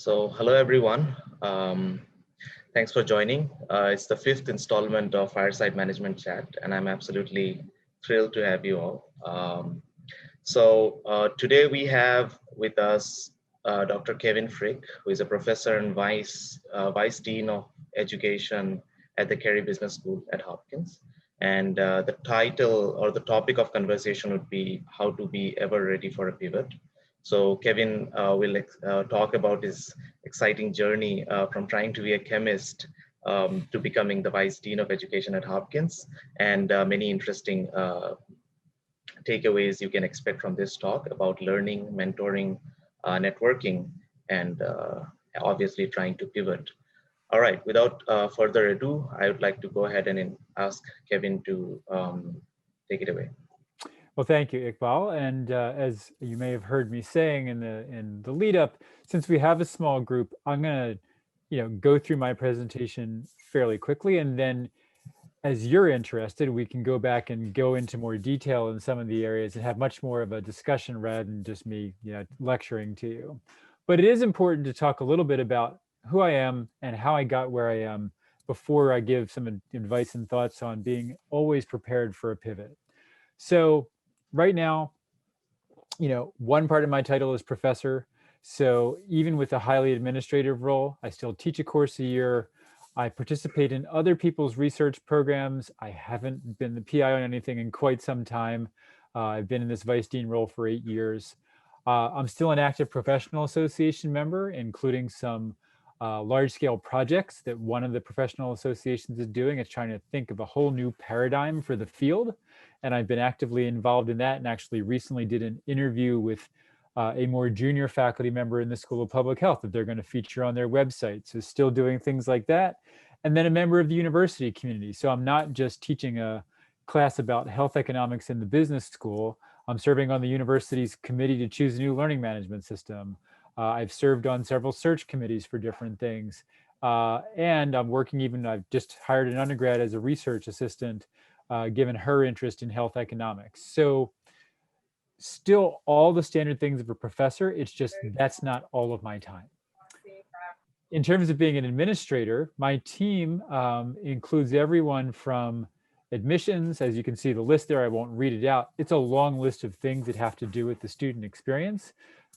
Hello everyone. Thanks for joining. It's the fifth installment of Fireside Management Chat, and I'm absolutely thrilled to have you all. Today we have with us Dr. Kevin Frick, who is a professor and Vice Dean of Education at the Carey Business School at Hopkins. And the title or the topic of conversation would be how to be ever ready for a pivot. So Kevin will talk about his exciting journey from trying to be a chemist to becoming the Vice Dean of Education at Hopkins, and many interesting takeaways you can expect from this talk about learning, mentoring, networking, and obviously trying to pivot. All right, without further ado, I would like to go ahead and ask Kevin to take it away. Well, thank you, Iqbal. And as you may have heard me saying in the lead up, since we have a small group, I'm going to, go through my presentation fairly quickly, and then, as you're interested, we can go back and go into more detail in some of the areas and have much more of a discussion rather than just me, lecturing to you. But it is important to talk a little bit about who I am and how I got where I am before I give some advice and thoughts on being always prepared for a pivot. So right now, one part of my title is professor. So even with a highly administrative role, I still teach a course a year. I participate in other people's research programs. I haven't been the PI on anything in quite some time. I've been in this Vice Dean role for 8 years. I'm still an active professional association member, including some large-scale projects that one of the professional associations is doing. It's trying to think of a whole new paradigm for the field. And I've been actively involved in that, and actually recently did an interview with a more junior faculty member in the School of Public Health that they're going to feature on their website. So still doing things like that. And then a member of the university community. So I'm not just teaching a class about health economics in the business school. I'm serving on the university's committee to choose a new learning management system. I've served on several search committees for different things. And I'm working I've just hired an undergrad as a research assistant, given her interest in health economics. So still all the standard things of a professor, it's just that's not all of my time. In terms of being an administrator, my team includes everyone from admissions. As you can see the list there, I won't read it out. It's a long list of things that have to do with the student experience.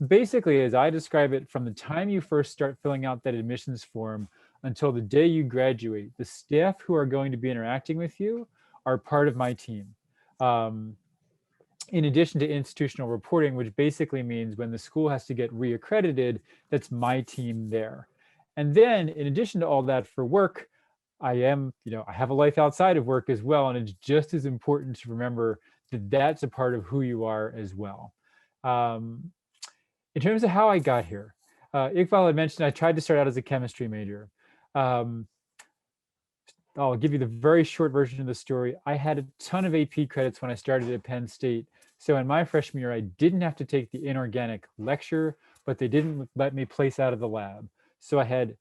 Basically, as I describe it, from the time you first start filling out that admissions form until the day you graduate, the staff who are going to be interacting with you are part of my team. In addition to institutional reporting, which basically means when the school has to get reaccredited, that's my team there. And then in addition to all that for work, I have a life outside of work as well. And it's just as important to remember that that's a part of who you are as well. In terms of how I got here, Iqbal had mentioned I tried to start out as a chemistry major. I'll give you the very short version of the story. I had a ton of AP credits when I started at Penn State. So in my freshman year, I didn't have to take the inorganic lecture, but they didn't let me place out of the lab. So I had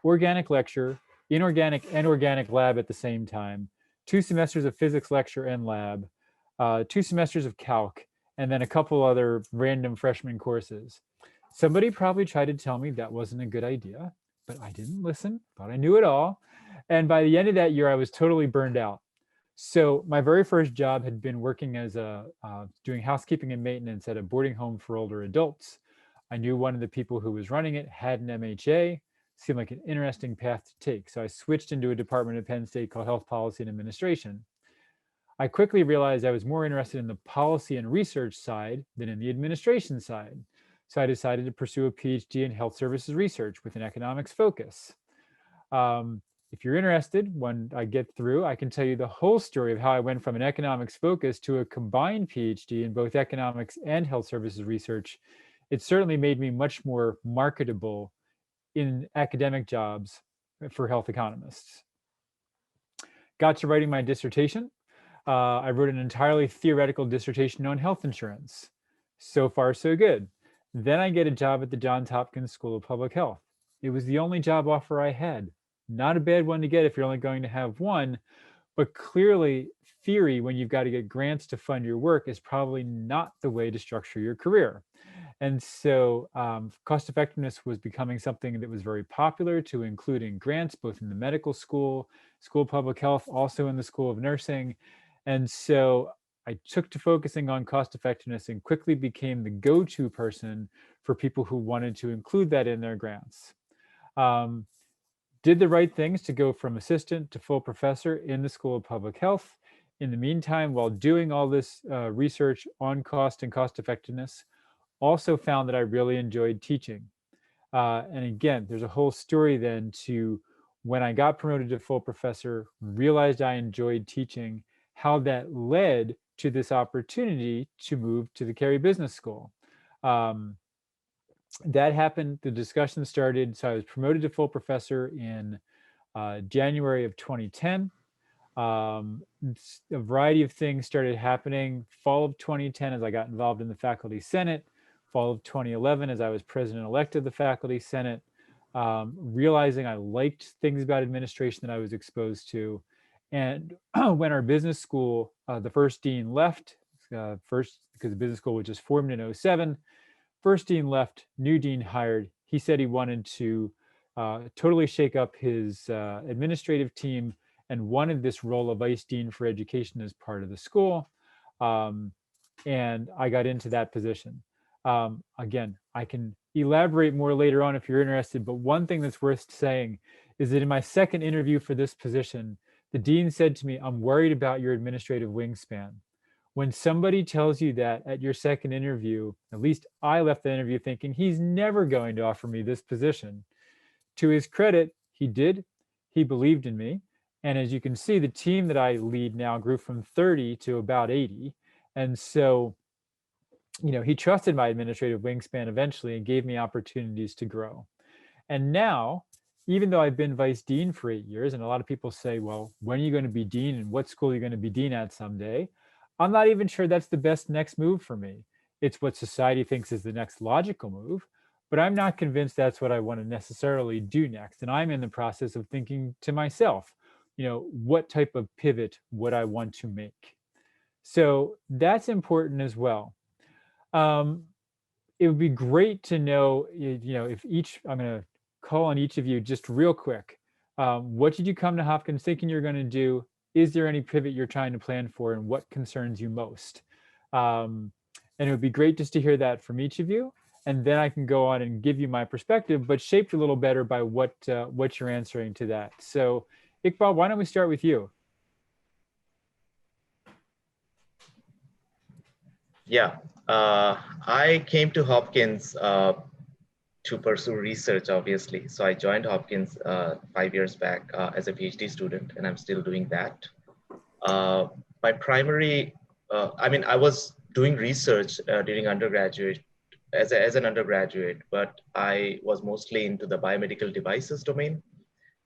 organic lecture, inorganic and organic lab at the same time, 2 semesters of physics lecture and lab, 2 semesters of calc, and then a couple other random freshman courses. Somebody probably tried to tell me that wasn't a good idea, but I didn't listen, thought I knew it all. And by the end of that year, I was totally burned out. So my very first job had been working as doing housekeeping and maintenance at a boarding home for older adults. I knew one of the people who was running it had an MHA, seemed like an interesting path to take. So I switched into a department at Penn State called Health Policy and Administration. I quickly realized I was more interested in the policy and research side than in the administration side. So I decided to pursue a PhD in health services research with an economics focus. If you're interested, when I get through, I can tell you the whole story of how I went from an economics focus to a combined PhD in both economics and health services research. It certainly made me much more marketable in academic jobs for health economists. Got to writing my dissertation. I wrote an entirely theoretical dissertation on health insurance. So far, so good. Then I get a job at the Johns Hopkins School of Public Health. It was the only job offer I had. Not a bad one to get if you're only going to have one, but clearly theory, when you've got to get grants to fund your work, is probably not the way to structure your career. And so cost effectiveness was becoming something that was very popular, to including grants, both in the medical school, school of public health, also in the school of nursing. And so I took to focusing on cost effectiveness and quickly became the go-to person for people who wanted to include that in their grants. Did the right things to go from assistant to full professor in the School of Public Health. In the meantime, while doing all this research on cost and cost effectiveness, also found that I really enjoyed teaching. And again, there's a whole story then to when I got promoted to full professor, realized I enjoyed teaching, how that led to this opportunity to move to the Carey Business School. That happened, the discussion started, so I was promoted to full professor in January of 2010. A variety of things started happening. Fall of 2010 as I got involved in the faculty senate, fall of 2011 as I was president-elect of the faculty senate, realizing I liked things about administration that I was exposed to. And when our business school, the first dean left, first because the business school was just formed in 2007, first dean left, new dean hired. He said he wanted to totally shake up his administrative team and wanted this role of vice dean for education as part of the school. And I got into that position. Again, I can elaborate more later on if you're interested, but one thing that's worth saying is that in my second interview for this position, the dean said to me, "I'm worried about your administrative wingspan." When somebody tells you that at your second interview, at least I left the interview thinking he's never going to offer me this position. To his credit, he did. He believed in me. And as you can see, the team that I lead now grew from 30 to about 80. And so, he trusted my administrative wingspan eventually and gave me opportunities to grow. And now, even though I've been vice dean for 8 years, and a lot of people say, well, when are you going to be dean and what school are you going to be dean at someday? I'm not even sure that's the best next move for me. It's what society thinks is the next logical move, but I'm not convinced that's what I want to necessarily do next. And I'm in the process of thinking to myself, what type of pivot would I want to make? So that's important as well. It would be great to know, if I'm going to call on each of you just real quick. What did you come to Hopkins thinking you're going to do? Is there any pivot you're trying to plan for, and what concerns you most? And it would be great just to hear that from each of you. And then I can go on and give you my perspective, but shaped a little better by what you're answering to that. So Iqbal, why don't we start with you? Yeah, I came to Hopkins to pursue research, obviously. So I joined Hopkins 5 years back as a PhD student, and I'm still doing that. My primary, I was doing research during undergraduate, as an undergraduate, but I was mostly into the biomedical devices domain.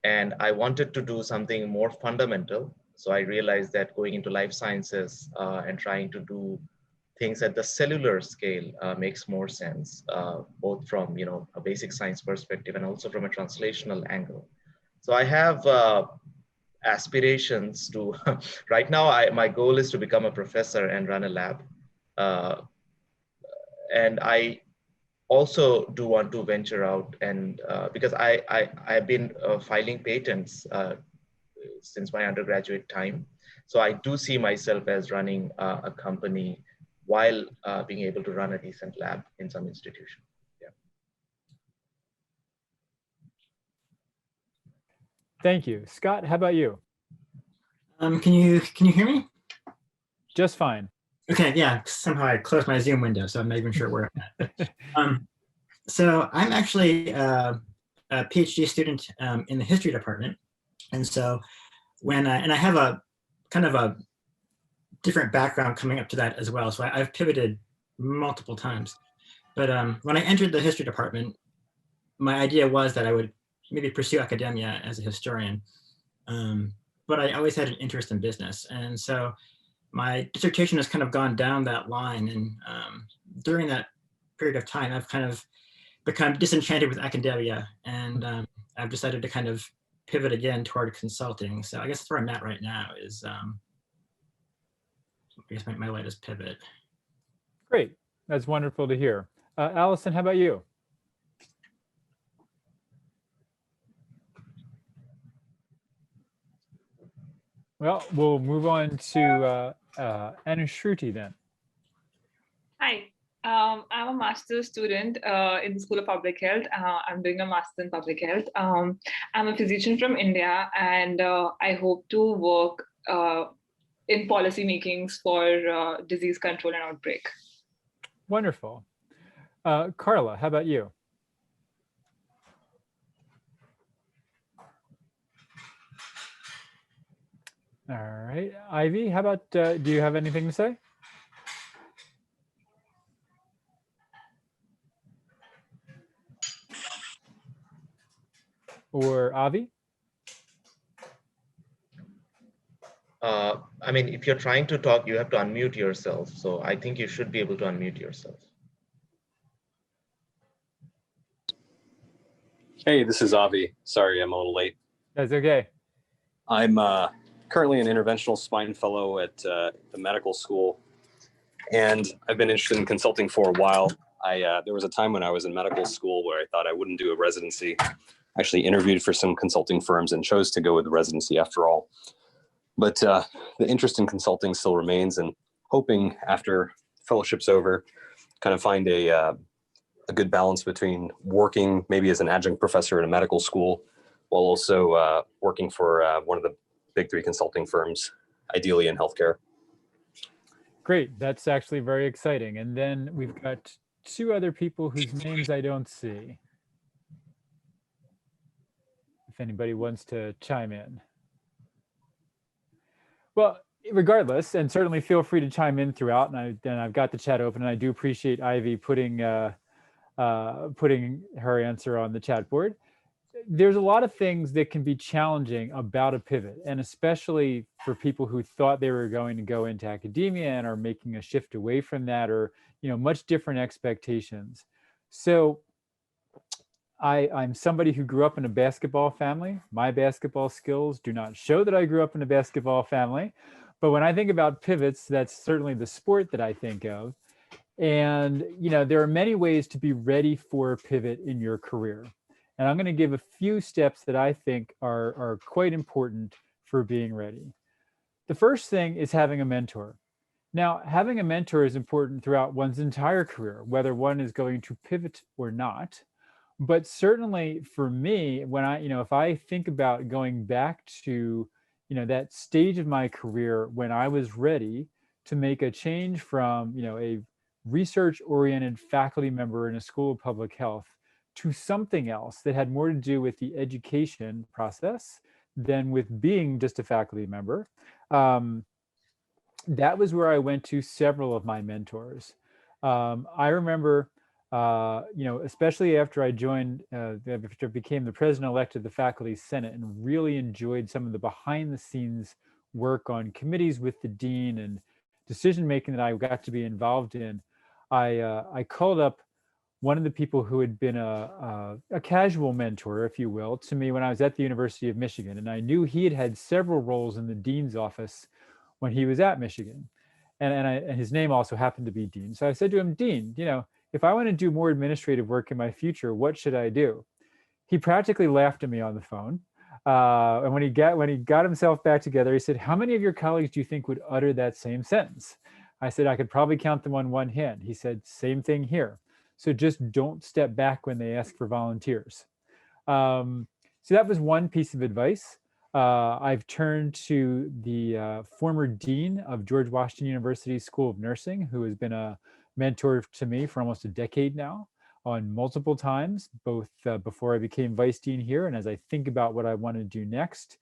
And I wanted to do something more fundamental. So I realized that going into life sciences and trying to do things at the cellular scale makes more sense, both from a basic science perspective and also from a translational angle. So I have aspirations to, right now, my goal is to become a professor and run a lab. And I also do want to venture out and because I've been filing patents since my undergraduate time. So I do see myself as running a company while being able to run a decent lab in some institution. Yeah. Thank you. Scott, how about you? Can you hear me? Just fine. Okay, yeah. Somehow I closed my Zoom window, so I'm not even sure where I'm at. So I'm actually a PhD student in the history department, and so when and I have a kind of a different background coming up to that as well. So I've pivoted multiple times, but when I entered the history department, my idea was that I would maybe pursue academia as a historian, but I always had an interest in business, and so my dissertation has kind of gone down that line. And during that period of time, I've kind of become disenchanted with academia, and I've decided to kind of pivot again toward consulting. So I guess that's where I'm at right now is, I guess my latest pivot. Great, that's wonderful to hear. Allison, how about you? Well, we'll move on to Anushruti then. Hi, I'm a master's student in the School of Public Health. I'm doing a master's in public health. I'm a physician from India, and I hope to work in policy makings for disease control and outbreak. Wonderful. Carla, how about you? All right. Ivy, how about, do you have anything to say? Or Avi? I mean, if you're trying to talk, you have to unmute yourself. So I think you should be able to unmute yourself. Hey, this is Avi. Sorry, I'm a little late. That's okay. I'm currently an interventional spine fellow at the medical school, and I've been interested in consulting for a while. There was a time when I was in medical school where I thought I wouldn't do a residency. I actually interviewed for some consulting firms and chose to go with the residency after all. But the interest in consulting still remains, and hoping after fellowship's over, kind of find a good balance between working maybe as an adjunct professor at a medical school while also working for one of the big three consulting firms, ideally in healthcare. Great. That's actually very exciting. And then we've got two other people whose names I don't see. If anybody wants to chime in. Well, regardless, and certainly feel free to chime in throughout. And I've got the chat open, and I do appreciate Ivy putting her answer on the chat board. There's a lot of things that can be challenging about a pivot, and especially for people who thought they were going to go into academia and are making a shift away from that, or much different expectations. So I'm somebody who grew up in a basketball family. My basketball skills do not show that I grew up in a basketball family, but when I think about pivots, that's certainly the sport that I think of. And there are many ways to be ready for a pivot in your career. And I'm going to give a few steps that I think are quite important for being ready. The first thing is having a mentor. Now, having a mentor is important throughout one's entire career, whether one is going to pivot or not. But certainly for me, when if I think about going back to, that stage of my career when I was ready to make a change from, a research-oriented faculty member in a school of public health to something else that had more to do with the education process than with being just a faculty member. That was where I went to several of my mentors. I remember, especially after I joined, after I became the president-elect of the Faculty Senate and really enjoyed some of the behind-the-scenes work on committees with the dean and decision-making that I got to be involved in, I called up one of the people who had been a casual mentor, if you will, to me when I was at the University of Michigan. And I knew he had had several roles in the dean's office when he was at Michigan. And his name also happened to be Dean. So I said to him, Dean, if I want to do more administrative work in my future, what should I do? He practically laughed at me on the phone. And when he got himself back together, he said, how many of your colleagues do you think would utter that same sentence? I said, I could probably count them on one hand. He said, same thing here. So just don't step back when they ask for volunteers. So that was one piece of advice. I've turned to the former dean of George Washington University School of Nursing, who has been a mentor to me for almost a decade now, on multiple times, both before I became vice dean here and as I think about what I want to do next.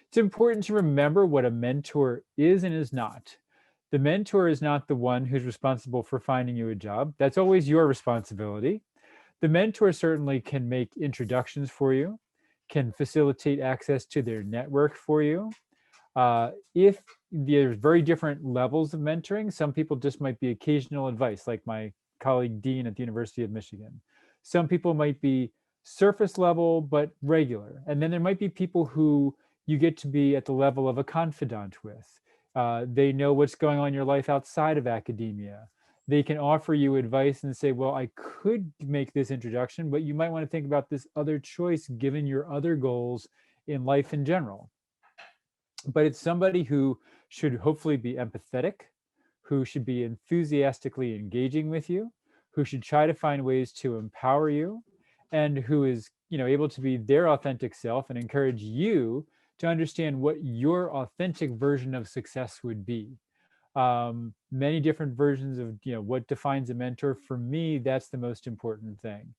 It's important to remember what a mentor is and is not. The mentor is not the one who's responsible for finding you a job. That's always your responsibility. The mentor certainly can make introductions for you, can facilitate access to their network for you. If there's very different levels of mentoring, some people just might be occasional advice, like my colleague Dean at the University of Michigan. Some people might be surface level, but regular. And then there might be people who you get to be at the level of a confidant with. They know what's going on in your life outside of academia. They can offer you advice and say, well, I could make this introduction, but you might want to think about this other choice given your other goals in life in general. But it's somebody who should hopefully be empathetic, who should be enthusiastically engaging with you, who should try to find ways to empower you, and who is, able to be their authentic self and encourage you to understand what your authentic version of success would be. Many different versions of, what defines a mentor. For me, that's the most important thing.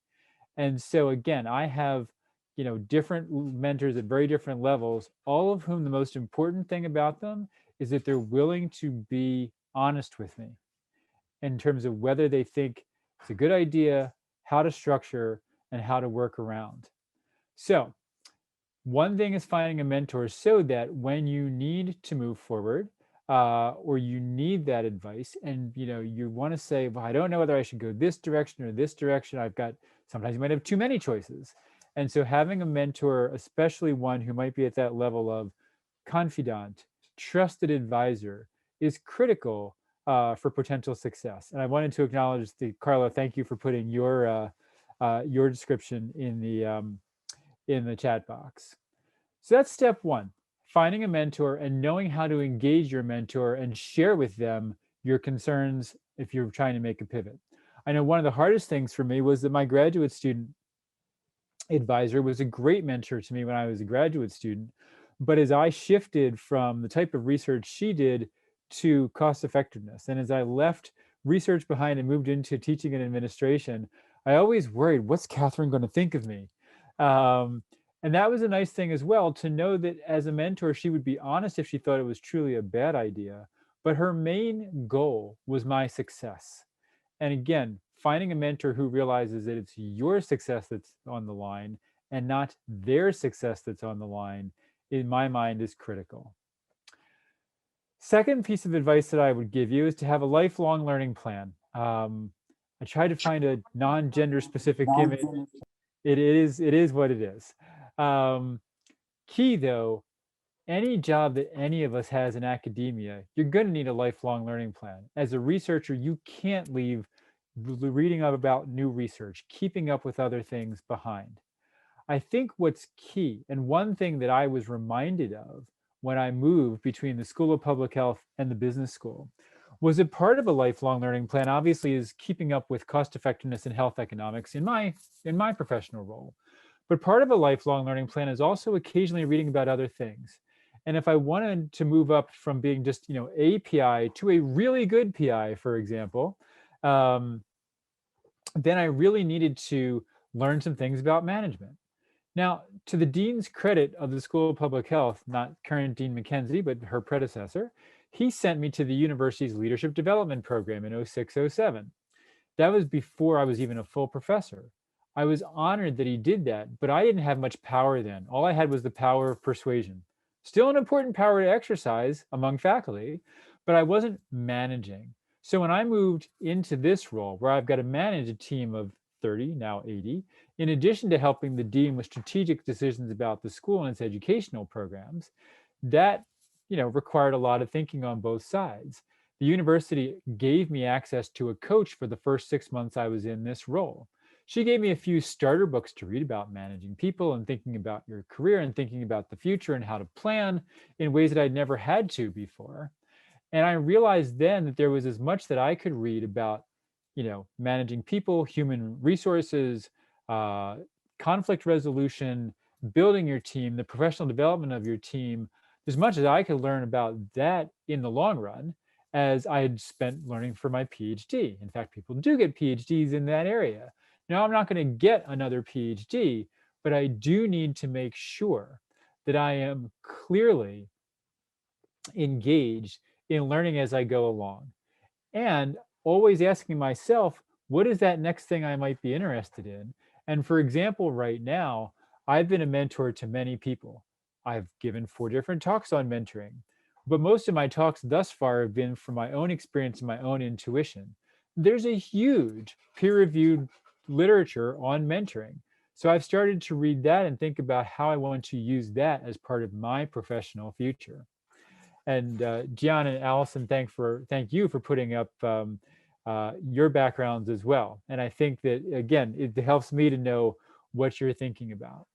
And so again, I have, different mentors at very different levels, all of whom the most important thing about them is that they're willing to be honest with me in terms of whether they think it's a good idea, how to structure, and how to work around. So one thing is finding a mentor so that when you need to move forward, or you need that advice, and you want to say, well, I don't know whether I should go this direction or this direction. Sometimes you might have too many choices. And so having a mentor, especially one who might be at that level of confidant, trusted advisor, is critical for potential success. And I wanted to acknowledge Carla, thank you for putting your description in the chat box. So that's step one, finding a mentor and knowing how to engage your mentor and share with them your concerns if you're trying to make a pivot. I know one of the hardest things for me was that my graduate student advisor was a great mentor to me when I was a graduate student. But as I shifted from the type of research she did to cost effectiveness, and as I left research behind and moved into teaching and administration, I always worried, what's Catherine going to think of me? And that was a nice thing as well, to know that as a mentor, she would be honest if she thought it was truly a bad idea, but her main goal was my success. And again, finding a mentor who realizes that it's your success that's on the line and not their success that's on the line, in my mind, is critical. Second piece of advice that I would give you is to have a lifelong learning plan. I tried to find a non-gender specific image. It is what it is. Key though, any job that any of us has in academia, you're going to need a lifelong learning plan. As a researcher, you can't leave reading about new research, keeping up with other things behind. I think what's key, and one thing that I was reminded of when I moved between the School of Public Health and the business school, was that part of a lifelong learning plan obviously is keeping up with cost effectiveness and health economics in my professional role. But part of a lifelong learning plan is also occasionally reading about other things. And if I wanted to move up from being just, a PI to a really good PI, for example, then I really needed to learn some things about management. Now, to the dean's credit of the School of Public Health, not current Dean McKenzie, but her predecessor, he sent me to the university's leadership development program in 06-07. That was before I was even a full professor. I was honored that he did that, but I didn't have much power then. All I had was the power of persuasion. Still an important power to exercise among faculty, but I wasn't managing. So when I moved into this role where I've got to manage a team of 30, now 80, in addition to helping the dean with strategic decisions about the school and its educational programs, that required a lot of thinking on both sides. The university gave me access to a coach for the first 6 months I was in this role. She gave me a few starter books to read about managing people and thinking about your career and thinking about the future and how to plan in ways that I'd never had to before. And I realized then that there was as much that I could read about, managing people, human resources, conflict resolution, building your team, the professional development of your team, as much as I could learn about that in the long run as I had spent learning for my PhD. In fact, people do get PhDs in that area. Now, I'm not going to get another PhD, but I do need to make sure that I am clearly engaged in learning as I go along. And always asking myself, what is that next thing I might be interested in? And for example, right now, I've been a mentor to many people. I've given 4 different talks on mentoring, but most of my talks thus far have been from my own experience and my own intuition. There's a huge peer-reviewed literature on mentoring. So I've started to read that and think about how I want to use that as part of my professional future. And Gian and Allison, thank you for putting up your backgrounds as well. And I think that, again, it helps me to know what you're thinking about.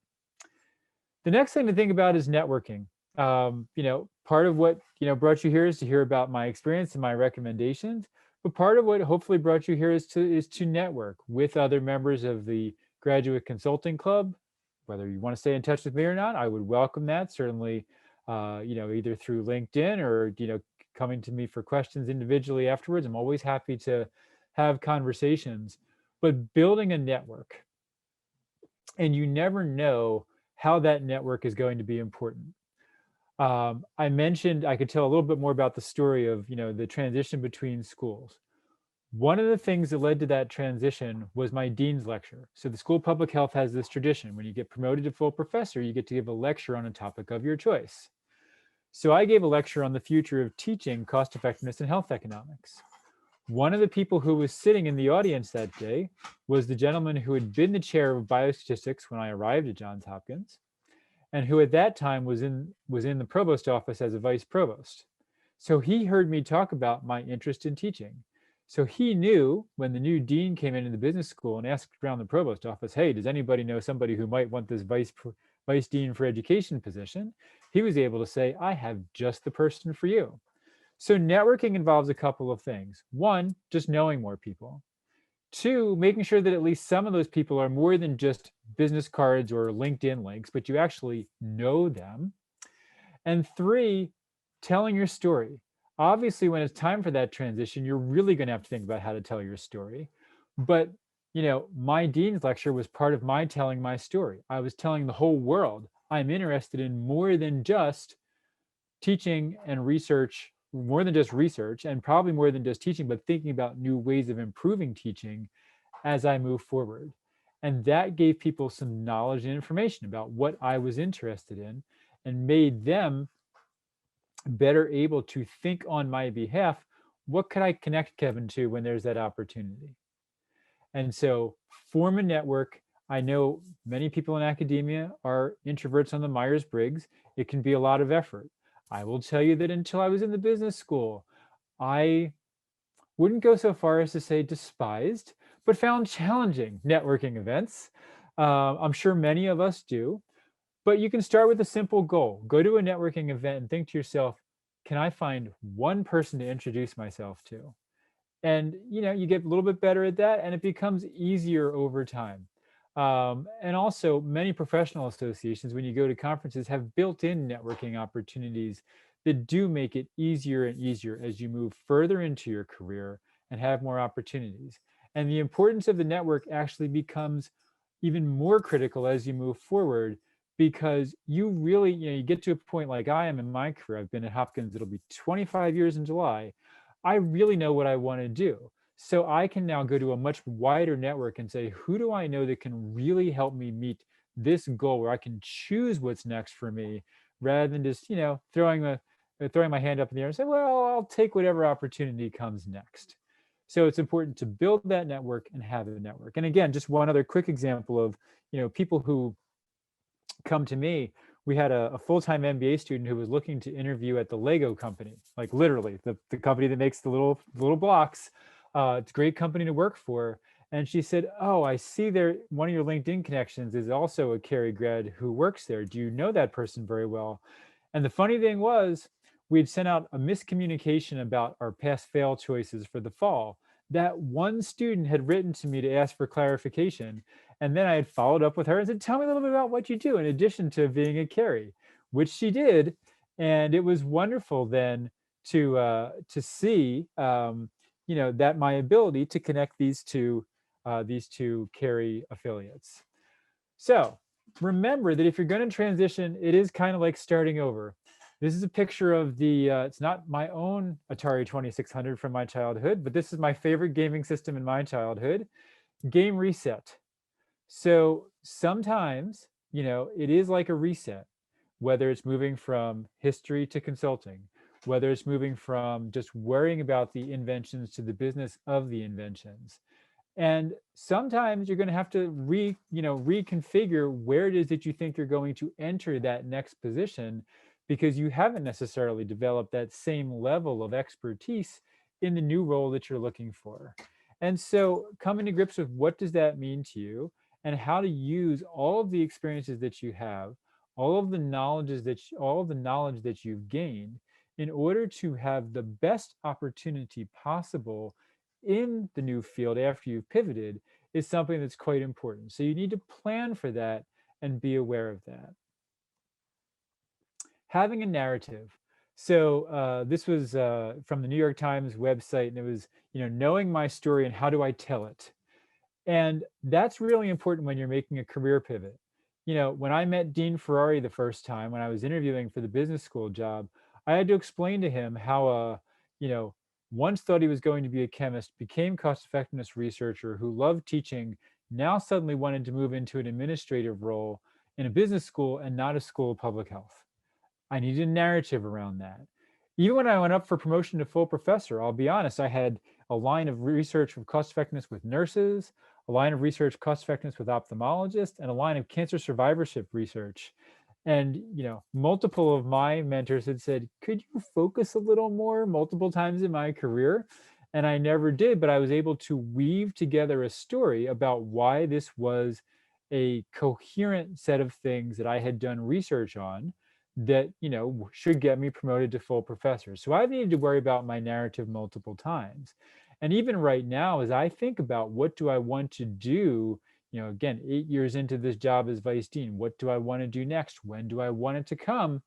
The next thing to think about is networking. Part of what, brought you here is to hear about my experience and my recommendations, but part of what hopefully brought you here is to network with other members of the Graduate Consulting Club. Whether you want to stay in touch with me or not, I would welcome that, certainly, either through LinkedIn or, coming to me for questions individually afterwards. I'm always happy to have conversations, but building a network, and you never know how that network is going to be important. I mentioned I could tell a little bit more about the story of, the transition between schools. One of the things that led to that transition was my dean's lecture. So the School of Public Health has this tradition. When you get promoted to full professor, you get to give a lecture on a topic of your choice. So I gave a lecture on the future of teaching cost effectiveness and health economics. One of the people who was sitting in the audience that day was the gentleman who had been the chair of biostatistics when I arrived at Johns Hopkins, and who at that time was in the provost office as a vice provost. So he heard me talk about my interest in teaching. So he knew when the new dean came into the business school and asked around the provost office, hey, does anybody know somebody who might want this vice dean for education position? He was able to say, I have just the person for you. So networking involves a couple of things. One, just knowing more people. Two, making sure that at least some of those people are more than just business cards or LinkedIn links, but you actually know them. And three, telling your story. Obviously, when it's time for that transition, you're really going to have to think about how to tell your story. But, my dean's lecture was part of my telling my story. I was telling the whole world I'm interested in more than just teaching and research, more than just research, and probably more than just teaching, but thinking about new ways of improving teaching as I move forward. And that gave people some knowledge and information about what I was interested in and made them better able to think on my behalf, what could I connect Kevin to when there's that opportunity? And so form a network. I know many people in academia are introverts on the Myers-Briggs. It can be a lot of effort. I will tell you that until I was in the business school, I wouldn't go so far as to say despised, but found challenging networking events. I'm sure many of us do, but you can start with a simple goal. Go to a networking event and think to yourself, can I find one person to introduce myself to? And you get a little bit better at that, and it becomes easier over time. And also, many professional associations, when you go to conferences, have built-in networking opportunities that do make it easier and easier as you move further into your career and have more opportunities. And the importance of the network actually becomes even more critical as you move forward, because you really, you get to a point like I am in my career. I've been at Hopkins, it'll be 25 years in July. I really know what I want to do. So I can now go to a much wider network and say, who do I know that can really help me meet this goal, where I can choose what's next for me, rather than just, throwing my hand up in the air and say, well, I'll take whatever opportunity comes next. So it's important to build that network and have a network. And again, just one other quick example of, people who come to me. We had a full-time MBA student who was looking to interview at the Lego company, like literally the company that makes the little blocks. It's a great company to work for. And she said, oh, I see there, one of your LinkedIn connections is also a Carey grad who works there. Do you know that person very well? And the funny thing was, we'd sent out a miscommunication about our pass-fail choices for the fall. That one student had written to me to ask for clarification. And then I had followed up with her and said, tell me a little bit about what you do in addition to being a Carey, which she did. And it was wonderful then to see, that my ability to connect these two Carey affiliates. So remember that if you're going to transition, it is kind of like starting over. This is a picture of it's not my own Atari 2600 from my childhood, but this is my favorite gaming system in my childhood, Game Reset. So sometimes, it is like a reset, whether it's moving from history to consulting, whether it's moving from just worrying about the inventions to the business of the inventions. And sometimes you're going to have to reconfigure where it is that you think you're going to enter that next position, because you haven't necessarily developed that same level of expertise in the new role that you're looking for. And so coming to grips with what does that mean to you and how to use all of the experiences that you have, all of the knowledge that you've gained in order to have the best opportunity possible in the new field after you've pivoted is something that's quite important. So you need to plan for that and be aware of that. Having a narrative. So this was from the New York Times website, and it was, knowing my story and how do I tell it? And that's really important when you're making a career pivot. When I met Dean Ferrari the first time, when I was interviewing for the business school job, I had to explain to him how, once thought he was going to be a chemist, became cost effectiveness researcher who loved teaching, now suddenly wanted to move into an administrative role in a business school and not a school of public health. I needed a narrative around that. Even when I went up for promotion to full professor, I'll be honest, I had a line of research of cost effectiveness with nurses, a line of research cost effectiveness with ophthalmologists, and a line of cancer survivorship research. And multiple of my mentors had said, could you focus a little more multiple times in my career? And I never did, but I was able to weave together a story about why this was a coherent set of things that I had done research on that should get me promoted to full professor. So I've needed to worry about my narrative multiple times. And even right now, as I think about what do I want to do, again, 8 years into this job as vice dean, what do I want to do next? When do I want it to come?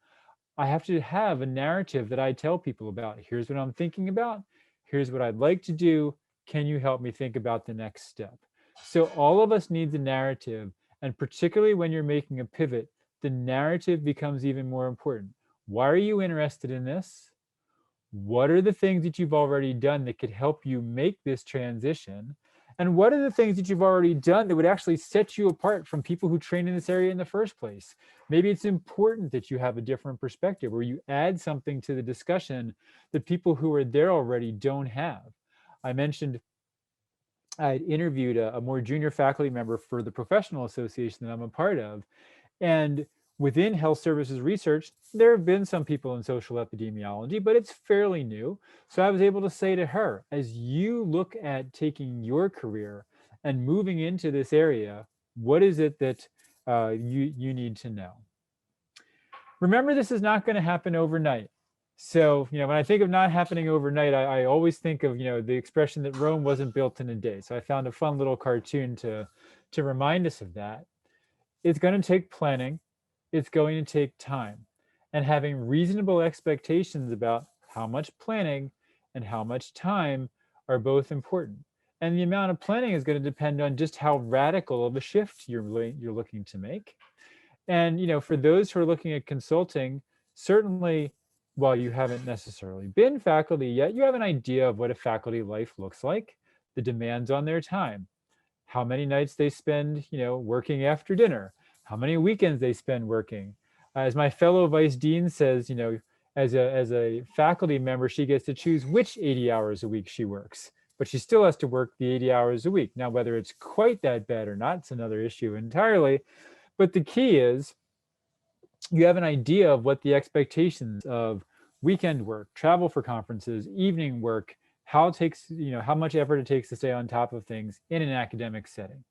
I have to have a narrative that I tell people about. Here's what I'm thinking about. Here's what I'd like to do. Can you help me think about the next step? So all of us need the narrative. And particularly when you're making a pivot, the narrative becomes even more important. Why are you interested in this? What are the things that you've already done that could help you make this transition? And what are the things that you've already done that would actually set you apart from people who train in this area in the first place? Maybe it's important that you have a different perspective or you add something to the discussion that people who are there already don't have. I mentioned I had interviewed a more junior faculty member for the professional association that I'm a part of. And within health services research, there have been some people in social epidemiology, but it's fairly new. So I was able to say to her, as you look at taking your career and moving into this area, what is it that you need to know? Remember, this is not going to happen overnight. So, when I think of not happening overnight, I always think of, the expression that Rome wasn't built in a day. So I found a fun little cartoon to remind us of that. It's going to take planning. It's going to take time, and having reasonable expectations about how much planning and how much time are both important. And the amount of planning is going to depend on just how radical of a shift you're looking to make. And for those who are looking at consulting, certainly while you haven't necessarily been faculty yet, you have an idea of what a faculty life looks like, the demands on their time, how many nights they spend, working after dinner, how many weekends they spend working. As my fellow vice dean says, as a faculty member, she gets to choose which 80 hours a week she works, but she still has to work the 80 hours a week. Now, whether it's quite that bad or not, it's another issue entirely. But the key is you have an idea of what the expectations of weekend work, travel for conferences, evening work, how much effort it takes to stay on top of things in an academic setting.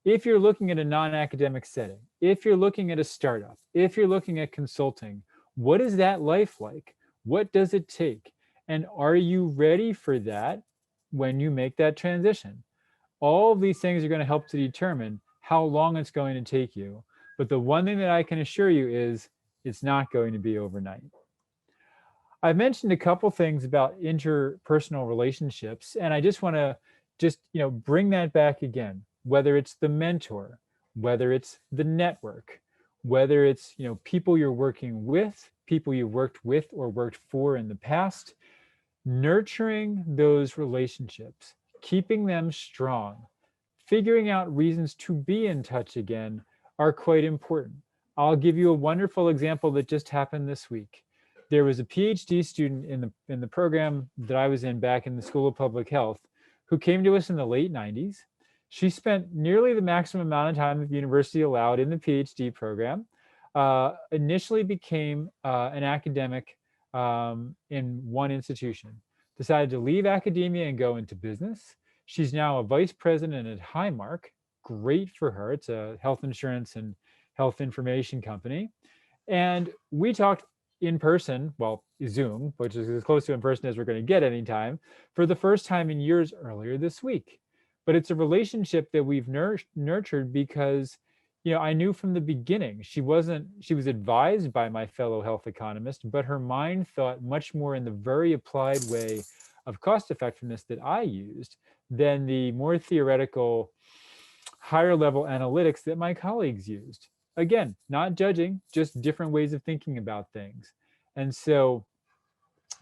If you're looking at a non-academic setting, if you're looking at a startup, if you're looking at consulting, what is that life like? What does it take? And are you ready for that when you make that transition? All of these things are going to help to determine how long it's going to take you. But the one thing that I can assure you is it's not going to be overnight. I've mentioned a couple things about interpersonal relationships, and I just want to bring that back again. Whether it's the mentor, whether it's the network, whether it's people you're working with, people you've worked with or worked for in the past, nurturing those relationships, keeping them strong, figuring out reasons to be in touch again are quite important. I'll give you a wonderful example that just happened this week. There was a PhD student in the program that I was in back in the School of Public Health who came to us in the late 90s. She spent nearly the maximum amount of time that the university allowed in the PhD program, initially became an academic in one institution, decided to leave academia and go into business. She's now a vice president at Highmark. Great for her. It's a health insurance and health information company. And we talked in person, well, Zoom, which is as close to in person as we're going to get anytime, for the first time in years earlier this week. But it's a relationship that we've nurtured because, I knew from the beginning she was advised by my fellow health economist, but her mind thought much more in the very applied way of cost effectiveness that I used than the more theoretical, higher level analytics that my colleagues used. Again, not judging, just different ways of thinking about things. And so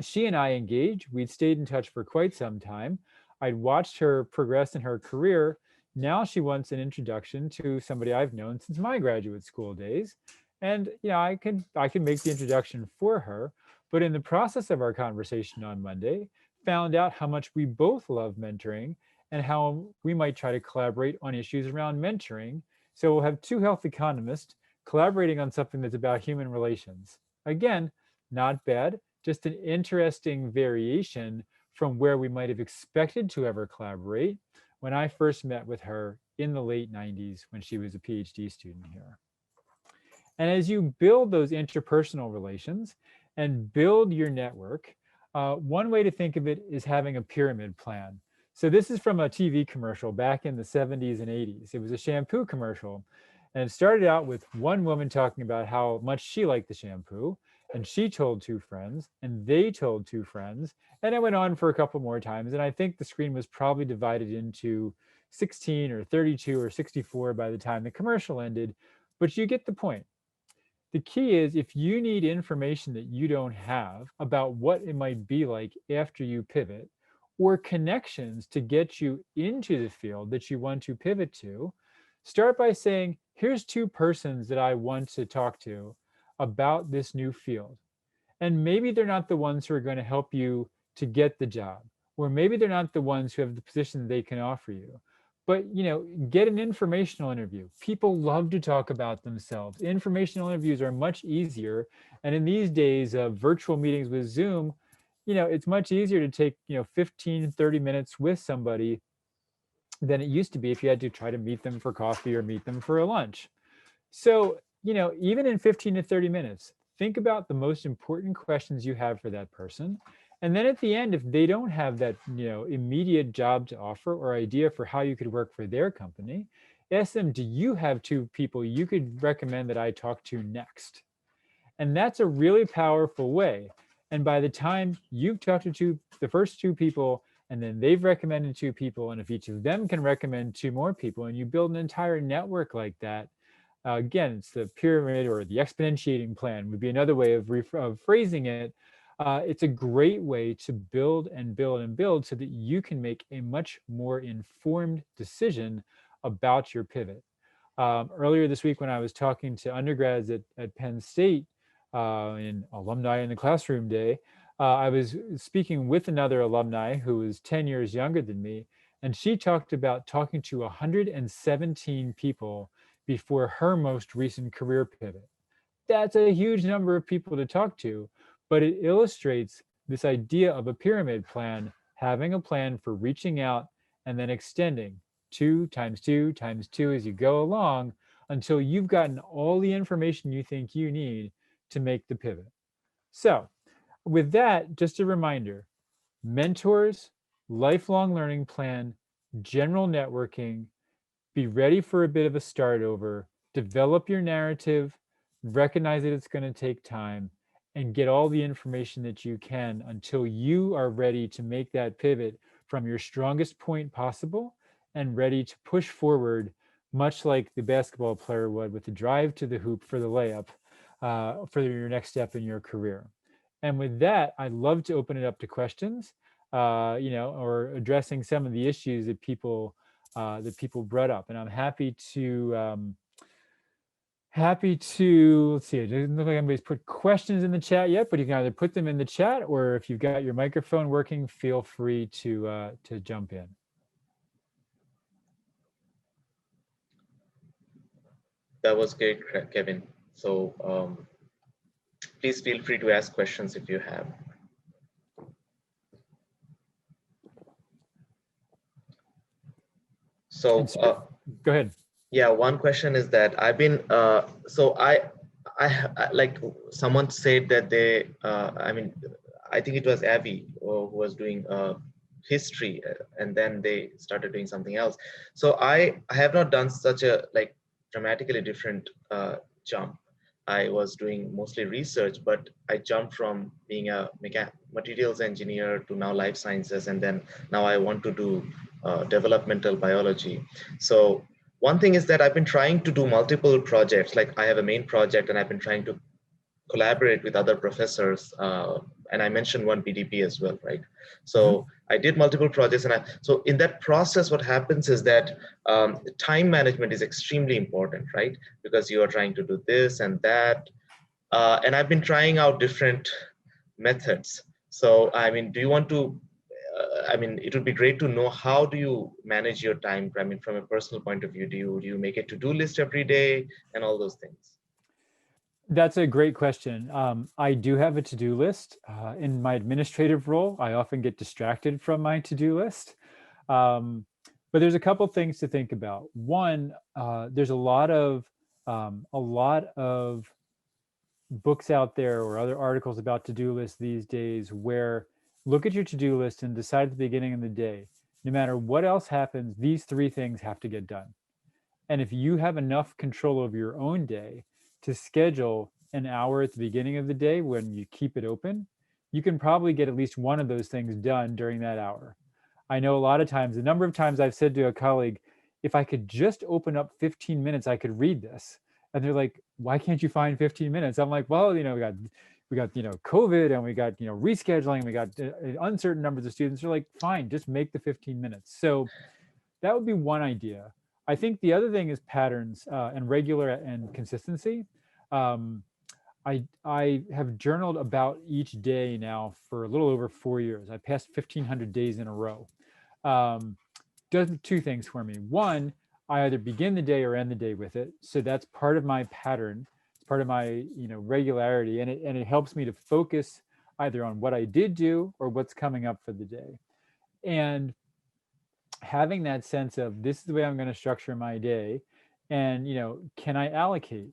she and I engaged. We'd stayed in touch for quite some time. I'd watched her progress in her career. Now she wants an introduction to somebody I've known since my graduate school days. And I can make the introduction for her. But in the process of our conversation on Monday, found out how much we both love mentoring and how we might try to collaborate on issues around mentoring. So we'll have two health economists collaborating on something that's about human relations. Again, not bad, just an interesting variation from where we might have expected to ever collaborate when I first met with her in the late 90s when she was a PhD student here. And as you build those interpersonal relations and build your network, one way to think of it is having a pyramid plan. So this is from a TV commercial back in the 70s and 80s. It was a shampoo commercial. And it started out with one woman talking about how much she liked the shampoo. And she told two friends, and they told two friends. And it went on for a couple more times. And I think the screen was probably divided into 16 or 32 or 64 by the time the commercial ended. But you get the point. The key is if you need information that you don't have about what it might be like after you pivot, or connections to get you into the field that you want to pivot to, start by saying, here's two persons that I want to talk to about this new field. And maybe they're not the ones who are going to help you to get the job, or maybe they're not the ones who have the position they can offer you. But get an informational interview. People love to talk about themselves. Informational interviews are much easier. And in these days of virtual meetings with Zoom, it's much easier to take 15, 30 minutes with somebody than it used to be if you had to try to meet them for coffee or meet them for a lunch. So, even in 15 to 30 minutes, think about the most important questions you have for that person. And then at the end, if they don't have that, immediate job to offer or idea for how you could work for their company, ask them, do you have two people you could recommend that I talk to next? And that's a really powerful way. And by the time you've talked to the first two people, and then they've recommended two people, and if each of them can recommend two more people, and you build an entire network like that, again, it's the pyramid or the exponentiating plan would be another way of phrasing it. It's a great way to build and build and build so that you can make a much more informed decision about your pivot. Earlier this week when I was talking to undergrads at Penn State, in alumni in the classroom day, I was speaking with another alumni who was 10 years younger than me, and she talked about talking to 117 people before her most recent career pivot. That's a huge number of people to talk to, but it illustrates this idea of a pyramid plan, having a plan for reaching out and then extending 2 times 2 times 2 as you go along until you've gotten all the information you think you need to make the pivot. So with that, just a reminder, mentors, lifelong learning plan, general networking, be ready for a bit of a start over, develop your narrative, recognize that it's going to take time, and get all the information that you can until you are ready to make that pivot from your strongest point possible and ready to push forward, much like the basketball player would with the drive to the hoop for the layup, for your next step in your career. And with that, I'd love to open it up to questions, or addressing some of the issues that people brought up. And I'm happy to, let's see, it doesn't look like anybody's put questions in the chat yet, but you can either put them in the chat, or if you've got your microphone working, feel free to jump in. That was great, Kevin. So please feel free to ask questions if you have. So, go ahead. yeah, one question is that I've been, so like someone said that they, I mean, I think it was Avi who was doing history, and then they started doing something else. So I have not done such a like dramatically different jump. I was doing mostly research, but I jumped from being a materials engineer to now life sciences, and then now I want to do developmental biology. So one thing is that I've been trying to do multiple projects. Like I have a main project, and I've been trying to collaborate with other professors. And I mentioned one PDP as well, right? So I did multiple projects, and so in that process, what happens is that time management is extremely important, right? Because you are trying to do this and that. And I've been trying out different methods. So, I mean, do you want to, I mean, it would be great to know, how do you manage your time? I mean, from a personal point of view, do you make a to-do list every day and all those things? That's a great question. I do have a to-do list. In my administrative role, I often get distracted from my to-do list. But there's a couple things to think about. One, there's a lot of books out there or other articles about to-do lists these days where look at your to-do list and decide at the beginning of the day, no matter what else happens, these 3 things have to get done. And if you have enough control over your own day to schedule an hour at the beginning of the day when you keep it open, you can probably get at least one of those things done during that hour. I know a lot of times, the number of times I've said to a colleague, if I could just open up 15 minutes, I could read this. And they're like, why can't you find 15 minutes? I'm like, well, we got, COVID, and we got, rescheduling, and we got uncertain numbers of students. They're like, fine, just make the 15 minutes. So that would be one idea. I think the other thing is patterns and regular and consistency. I have journaled about each day now for a little over 4 years. I passed 1,500 days in a row. Does 2 things for me. One, I either begin the day or end the day with it. So that's part of my pattern. It's part of my regularity, and it helps me to focus either on what I did do or what's coming up for the day. And having that sense of, this is the way I'm going to structure my day, and can I allocate?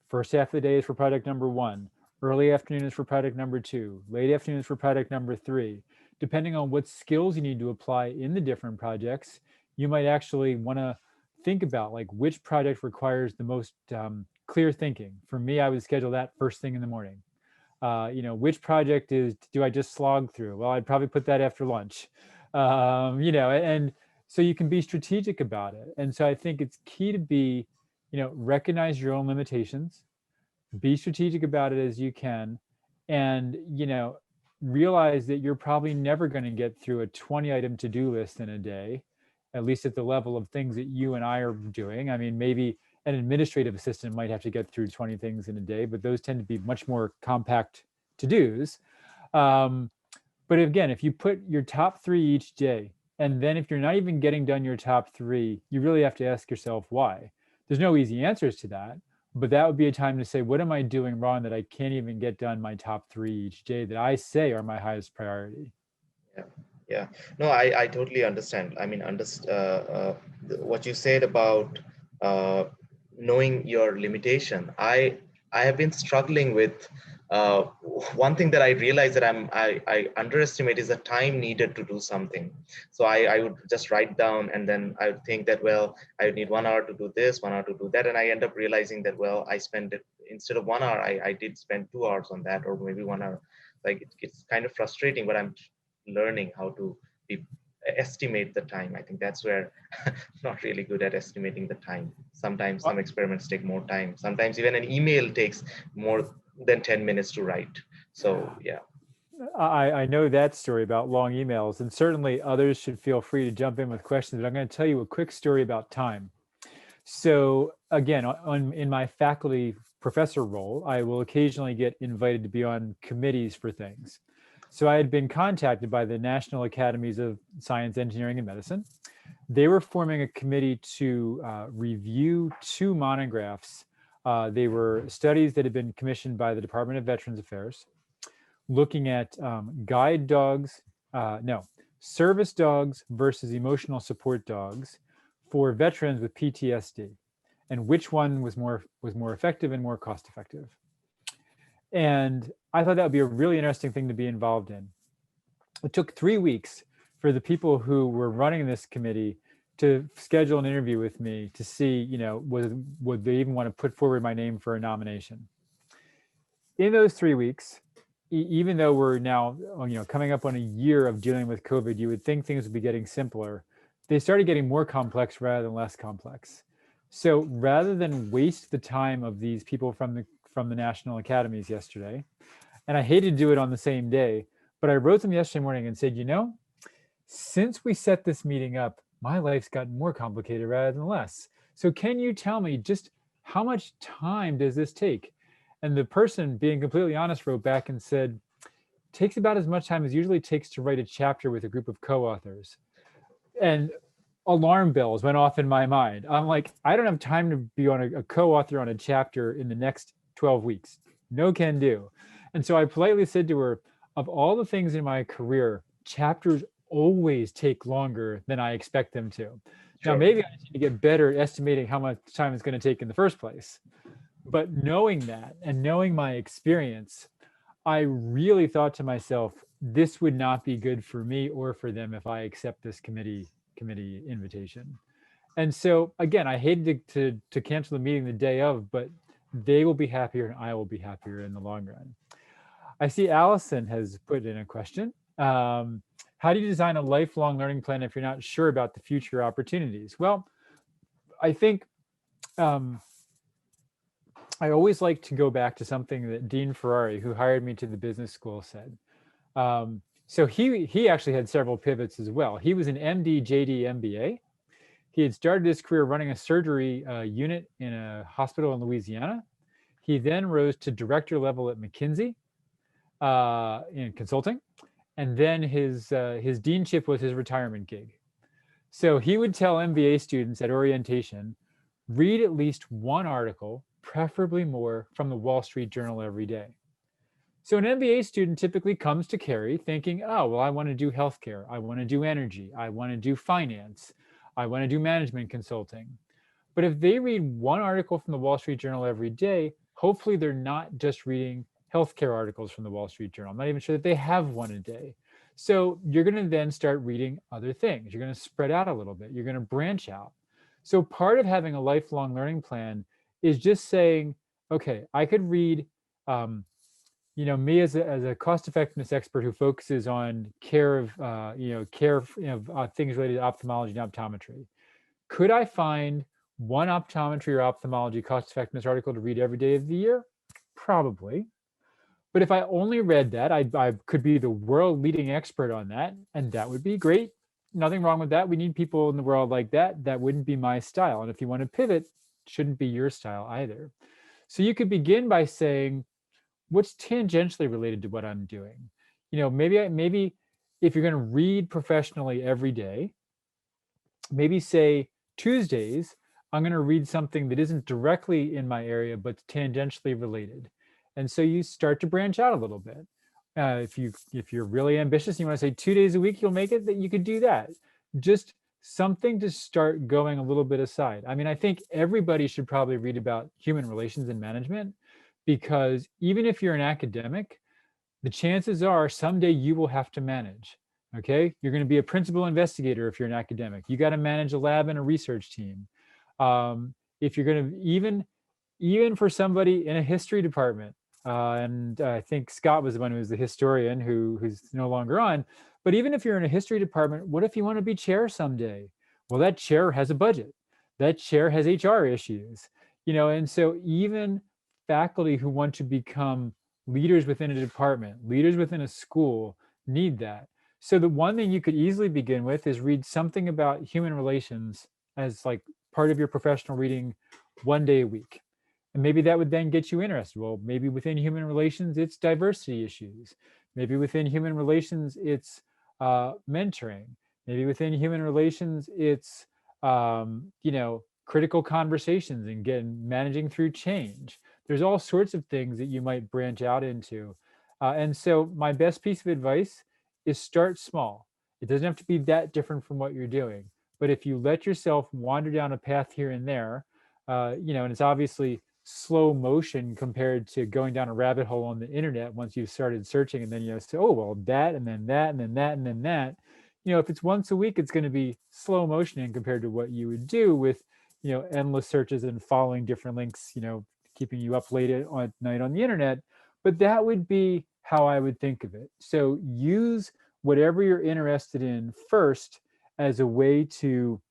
First half of the day is for project number 1, early afternoon is for project number 2, late afternoon is for project number 3. Depending on what skills you need to apply in the different projects, you might actually want to think about like which project requires the most clear thinking. For me, I would schedule that first thing in the morning. Which project do I just slog through? Well, I'd probably put that after lunch. And so you can be strategic about it. And so I think it's key to be, recognize your own limitations, be strategic about it as you can, and, realize that you're probably never going to get through a 20-item to-do list in a day, at least at the level of things that you and I are doing. I mean, maybe an administrative assistant might have to get through 20 things in a day, but those tend to be much more compact to-dos. But again, if you put your top 3 each day, and then if you're not even getting done your top 3, you really have to ask yourself why. There's no easy answers to that, but that would be a time to say, what am I doing wrong that I can't even get done my top 3 each day that I say are my highest priority? Yeah. No, I totally understand. I mean, what you said about knowing your limitation. I have been struggling with one thing that I realized that I underestimate is the time needed to do something. So I would just write down, and then I would think that, well, I would need 1 hour to do this, 1 hour to do that, and I end up realizing that, well, I spend it, instead of 1 hour, I did spend 2 hours on that, or maybe 1 hour. Like it's kind of frustrating, but I'm learning how to estimate the time. I think that's where I'm not really good at estimating the time. Sometimes some experiments take more time. Sometimes even an email takes more than 10 minutes to write. So yeah. I know that story about long emails, and certainly others should feel free to jump in with questions, but I'm going to tell you a quick story about time. So again, in my faculty professor role, I will occasionally get invited to be on committees for things. So I had been contacted by the National Academies of Science, Engineering, and Medicine. They were forming a committee to review 2 monographs. They were studies that had been commissioned by the Department of Veterans Affairs, looking at service dogs versus emotional support dogs for veterans with PTSD, and which one was more effective and more cost effective. And I thought that would be a really interesting thing to be involved in. It took 3 weeks for the people who were running this committee to schedule an interview with me to see, you know, would they even want to put forward my name for a nomination. In those 3 weeks, even though we're now, you know, coming up on a year of dealing with COVID, you would think things would be getting simpler. They started getting more complex rather than less complex. So rather than waste the time of these people from the national academies yesterday, and I hated to do it on the same day, but I wrote them yesterday morning and said, you know, since we set this meeting up, my life's gotten more complicated rather than less. So can you tell me just how much time does this take? And the person, being completely honest, wrote back and said, takes about as much time as usually takes to write a chapter with a group of co-authors. And alarm bells went off in my mind. I'm like, I don't have time to be on a co-author on a chapter in the next 12 weeks. No can do. And so I politely said to her, of all the things in my career, chapters always take longer than I expect them to. Sure. Now, maybe I need to get better at estimating how much time it's going to take in the first place. But knowing that and knowing my experience, I really thought to myself, this would not be good for me or for them if I accept this committee invitation. And so again, I hated to cancel the meeting the day of, but they will be happier and I will be happier in the long run. I see Allison has put in a question. How do you design a lifelong learning plan if you're not sure about the future opportunities? Well, I think I always like to go back to something that Dean Ferrari, who hired me to the business school, said. So he actually had several pivots as well. He was an MD, JD, MBA. He had started his career running a surgery unit in a hospital in Louisiana. He then rose to director level at McKinsey in consulting. And then his deanship was his retirement gig. So he would tell MBA students at orientation, read at least one article, preferably more, from the Wall Street Journal every day. So an MBA student typically comes to Carey thinking, oh, well, I want to do healthcare. I want to do energy. I want to do finance. I want to do management consulting. But if they read one article from the Wall Street Journal every day, hopefully they're not just reading healthcare articles from the Wall Street Journal. I'm not even sure that they have one a day. So you're going to then start reading other things. You're going to spread out a little bit. You're going to branch out. So part of having a lifelong learning plan is just saying, okay, I could read, me as a cost effectiveness expert who focuses on care of, things related to ophthalmology and optometry. Could I find one optometry or ophthalmology cost effectiveness article to read every day of the year? Probably. But if I only read that, I could be the world leading expert on that, and that would be great. Nothing wrong with that. We need people in the world like that. That wouldn't be my style. And if you want to pivot, it shouldn't be your style either. So you could begin by saying, what's tangentially related to what I'm doing? You know, maybe if you're going to read professionally every day, maybe say Tuesdays, I'm going to read something that isn't directly in my area, but tangentially related. And so you start to branch out a little bit. If you're really ambitious, and you want to say 2 days a week, you'll make it, that you could do that. Just something to start going a little bit aside. I mean, I think everybody should probably read about human relations and management, because even if you're an academic, the chances are someday you will have to manage. Okay, you're going to be a principal investigator if you're an academic. You got to manage a lab and a research team. If you're going to even for somebody in a history department, and I think Scott was the one who was the historian who's no longer on. But even if you're in a history department, what if you want to be chair someday? Well, that chair has a budget. That chair has HR issues, and so even faculty who want to become leaders within a department, leaders within a school, need that. So the one thing you could easily begin with is read something about human relations as like part of your professional reading 1 day a week. And maybe that would then get you interested. Well, maybe within human relations, it's diversity issues. Maybe within human relations, it's mentoring. Maybe within human relations, it's, critical conversations and managing through change. There's all sorts of things that you might branch out into. And so my best piece of advice is start small. It doesn't have to be that different from what you're doing, But if you let yourself wander down a path here and there, and it's obviously slow motion compared to going down a rabbit hole on the internet once you've started searching, and then you say, oh, well, that, and then that, and then that, and then that. If it's once a week, it's going to be slow motioning compared to what you would do with, endless searches and following different links, keeping you up late at night on the internet. But that would be how I would think of it. So use whatever you're interested in first as a way to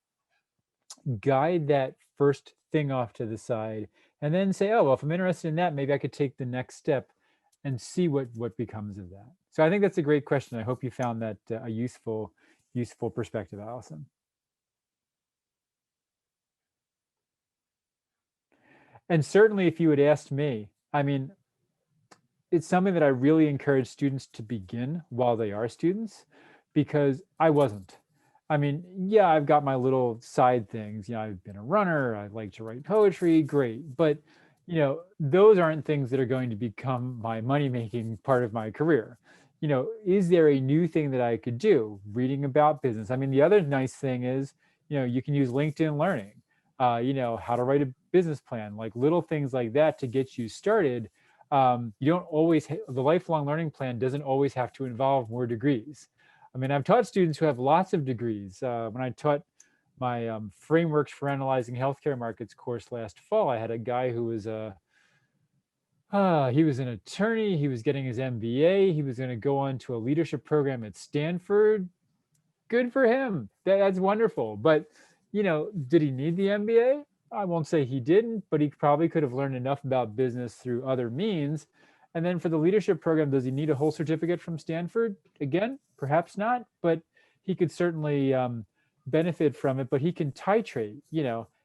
guide that first thing off to the side, and then say, oh, well, if I'm interested in that, maybe I could take the next step and see what becomes of that. So I think that's a great question. I hope you found that a useful perspective, Allison. And certainly if you had asked me, I mean, it's something that I really encourage students to begin while they are students, because I wasn't. I mean, yeah, I've got my little side things. I've been a runner. I like to write poetry. Great. But, those aren't things that are going to become my money-making part of my career. Is there a new thing that I could do? Reading about business. I mean, the other nice thing is, you can use LinkedIn Learning, how to write a business plan, like little things like that to get you started. You don't always, the lifelong learning plan doesn't always have to involve more degrees. I mean, I've taught students who have lots of degrees. When I taught my frameworks for analyzing healthcare markets course last fall, I had a guy who was he was an attorney. He was getting his MBA. He was going to go on to a leadership program at Stanford. Good for him. That's wonderful. But, did he need the MBA? I won't say he didn't, but he probably could have learned enough about business through other means. And then for the leadership program, does he need a whole certificate from Stanford? Again, perhaps not, but he could certainly benefit from it. But he can titrate,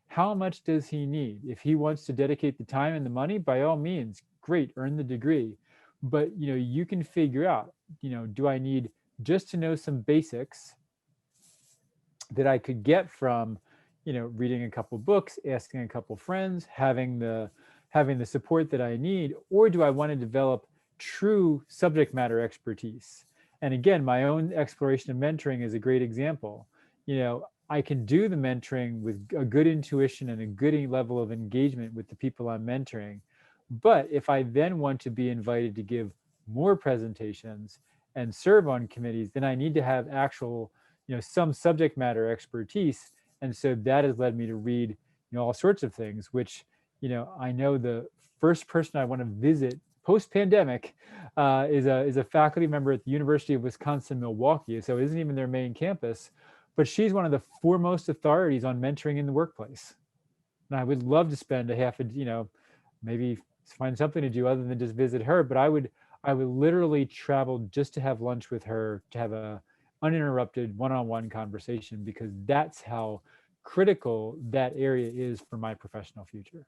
how much does he need? If he wants to dedicate the time and the money, by all means, great, earn the degree. But, you can figure out, do I need just to know some basics that I could get from, reading a couple books, asking a couple friends, having the support that I need, or do I want to develop true subject matter expertise? And again, my own exploration of mentoring is a great example. I can do the mentoring with a good intuition and a good level of engagement with the people I'm mentoring. But if I then want to be invited to give more presentations and serve on committees, then I need to have actual, some subject matter expertise. And so that has led me to read, all sorts of things, which, I know the first person I want to visit post-pandemic is a faculty member at the University of Wisconsin-Milwaukee. So it isn't even their main campus, but she's one of the foremost authorities on mentoring in the workplace. And I would love to spend maybe find something to do other than just visit her. But I would literally travel just to have lunch with her, to have a uninterrupted one-on-one conversation, because that's how critical that area is for my professional future.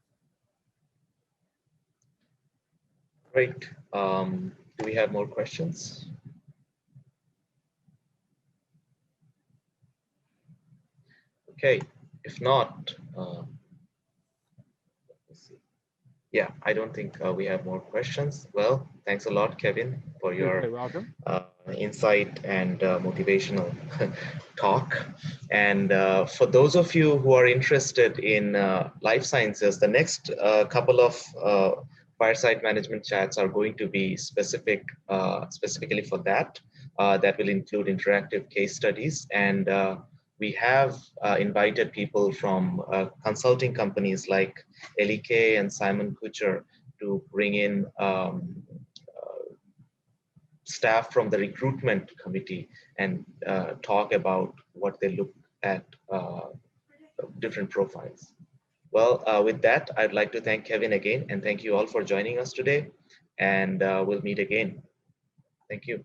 Great. Do we have more questions? Okay, if not, let's see. Yeah, I don't think we have more questions. Well, thanks a lot, Kevin, for your insight and motivational talk. And for those of you who are interested in life sciences, the next couple of fireside management chats are going to be specifically for that. That will include interactive case studies, and we have invited people from consulting companies like LEK and Simon Kucher to bring in staff from the recruitment committee and talk about what they look at different profiles. Well, with that, I'd like to thank Kevin again, and thank you all for joining us today, and we'll meet again. Thank you.